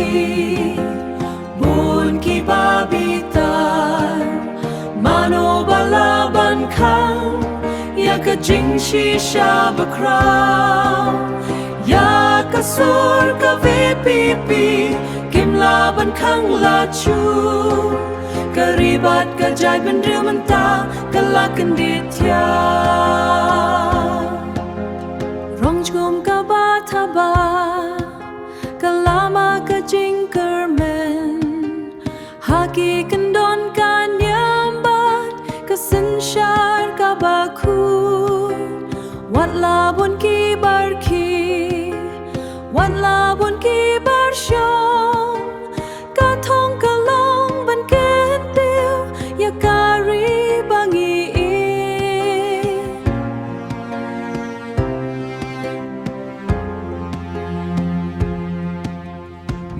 isi bun ki babitar mano balaban kang ya ka jing shisha bakra ya ka sur ka vepipi kim laban kang la chu karibat ka jai bendru menta kalakan ditya rong jgum ka bataba kalama ka jingkermen haki kendon ka nyambat kesensyar ka baku wat labun ki barki wat labun ki barsyom ka thong ka long ban ketiu ya kari bangi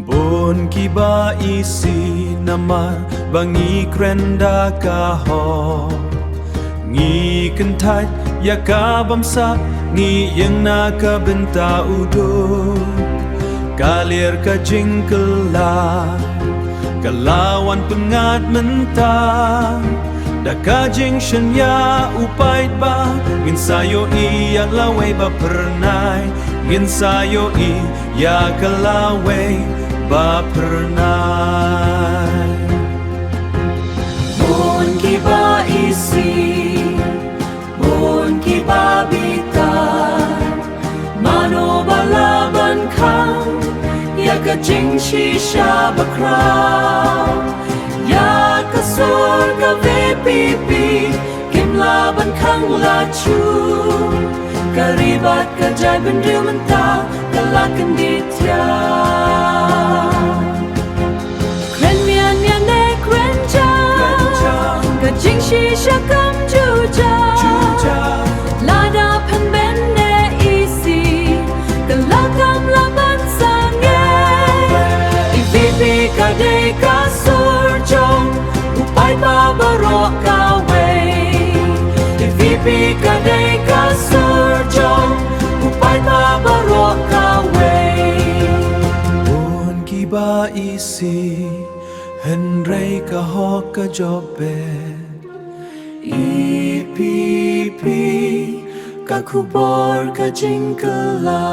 Bon kiba isi namar bangi krenda kaho ngi kentai ya kabamsa ngi yang na kabenta udo kalir ka jingkela kalawan pengat mentang da ka jing shen ya upait ba ngin sayo i ya lawai ba pernai ngin sayo i ya kalawai ba pernai Bon ki ba isi bon ki ba bitar mano balaban kang ya ka jing shisha bakra ya ka sur ka vepipi kim laban kang la chu karibat ka jai bendru menta kalakan ditya jing shisha kam juja lada pen bende isi kelakam laban sange ivipi kade ka surjong upai ba barok kawe ivipi kade ka surjong upai ba barok kawe bon kiba isi henrei ka hok ka jobe ipipi ka kubor ka jingkela